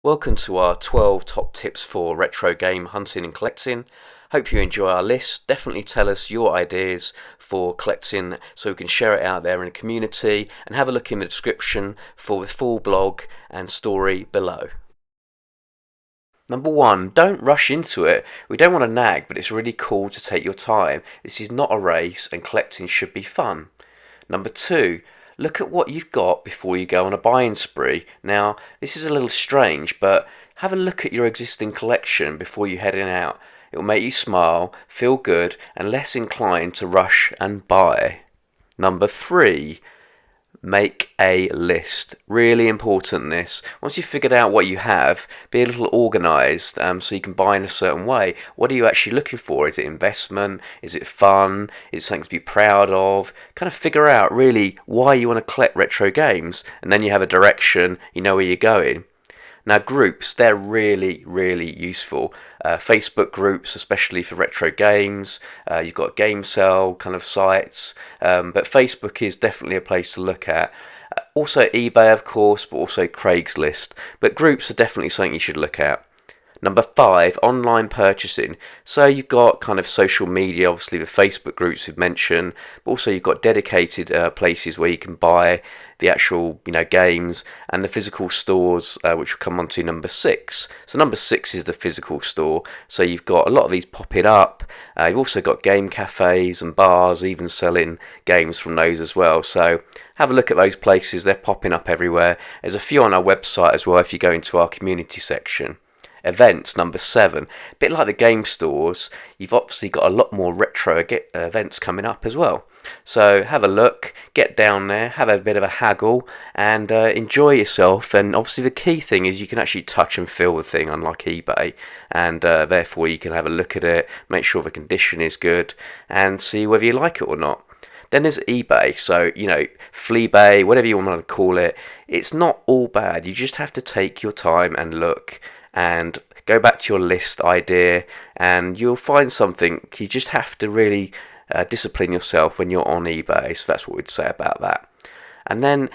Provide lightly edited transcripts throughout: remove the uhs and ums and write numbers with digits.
Welcome to our 12 top tips for retro game hunting and collecting. Hope you enjoy our list. Definitely tell us your ideas for collecting so we can share it out there in the community, and have a look in the description for the full blog and story below. Number one, don't rush into it. We don't want to nag, but it's really cool to take your time. This is not a race and collecting should be fun. Number two, look at what you've got before you go on a buying spree. Now, this is a little strange, but have a look at your existing collection before you head in out. It will make you smile, feel good, and less inclined to rush and buy. Number three, make a list. Really important this. Once you've figured out what you have, be a little organised so you can buy in a certain way. What are you actually looking for? Is it investment? Is it fun? Is it something to be proud of? Kind of figure out really why you want to collect retro games, and then you have a direction, you know where you're going. Now, groups, they're really, really useful. Facebook groups, especially for retro games. You've got game sell kind of sites, but Facebook is definitely a place to look at. Also eBay, of course, but also Craigslist. But groups are definitely something you should look at. Number five, online purchasing. So you've got kind of social media, obviously the Facebook groups we've mentioned, but also you've got dedicated places where you can buy the actual, games, and the physical stores, which will come on to number six. So number six is the physical store. So you've got a lot of these popping up. You've also got game cafes and bars, even selling games from those as well. So have a look at those places. They're popping up everywhere. There's a few on our website as well if you go into our community section. Events, number seven. A bit like the game stores, you've obviously got a lot more retro events coming up as well. So have a look, get down there, have a bit of a haggle, and enjoy yourself. And obviously the key thing is you can actually touch and feel the thing, unlike eBay, and therefore you can have a look at it, make sure the condition is good, and see whether you like it or not. Then there's eBay, so, Fleabay, whatever you want to call it. It's not all bad. You just have to take your time and look, and go back to your list idea, and you'll find something. You just have to really discipline yourself when you're on eBay. So that's what we'd say about that. And then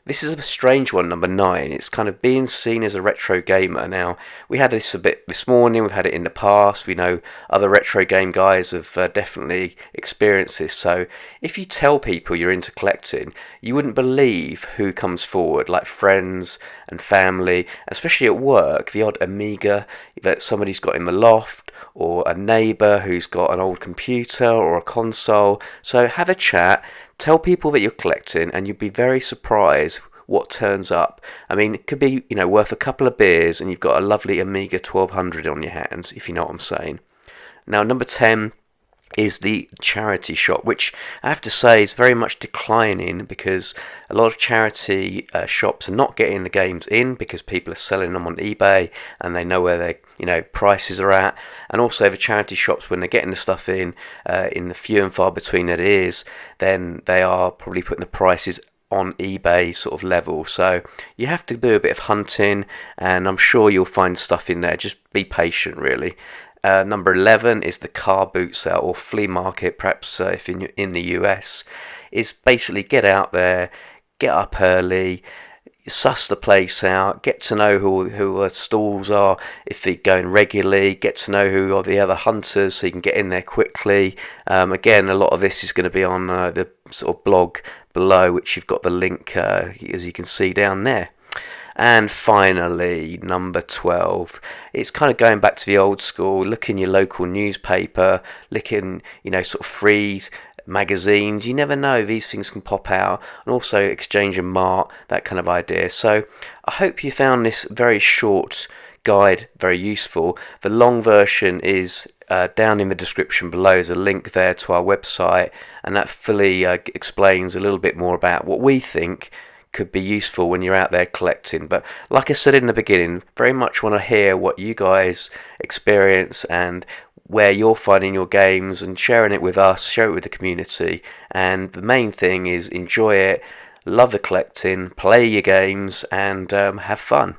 this is a strange one, number nine. It's kind of being seen as a retro gamer. Now, we had this a bit this morning, we've had it in the past. We know other retro game guys have definitely experienced this. So if you tell people you're into collecting, you wouldn't believe who comes forward, like friends and family, especially at work. The odd Amiga that somebody's got in the loft, or a neighbour who's got an old computer or a console. So have a chat. Tell people that you're collecting, and you'd be very surprised what turns up. I mean, it could be, worth a couple of beers, and you've got a lovely Amiga 1200 on your hands, if you know what I'm saying. Now, number 10 is the charity shop, which I have to say is very much declining, because a lot of charity shops are not getting the games in because people are selling them on eBay and they know where their prices are at. And also the charity shops, when they're getting the stuff in the few and far between that it is, then they are probably putting the prices on eBay sort of level. So you have to do a bit of hunting, and I'm sure you'll find stuff in there. Just be patient, really. Number 11 is the car boot sale or flea market, perhaps if in the US. Is basically get out there, get up early, suss the place out, get to know who the stalls are, if they're going regularly, get to know who are the other hunters so you can get in there quickly. Again, a lot of this is going to be on the sort of blog below, which you've got the link as you can see down there. And finally, number 12, it's kind of going back to the old school. Look in your local newspaper, look in, sort of free magazines. You never know, these things can pop out. And also Exchange and Mart, that kind of idea. So I hope you found this very short guide very useful. The long version is down in the description below. There's a link there to our website, and that fully explains a little bit more about what we think could be useful when you're out there collecting. But like I said in the beginning, very much want to hear what you guys experience and where you're finding your games, and sharing it with us, share it with the community. And the main thing is enjoy it, love the collecting, play your games, and have fun.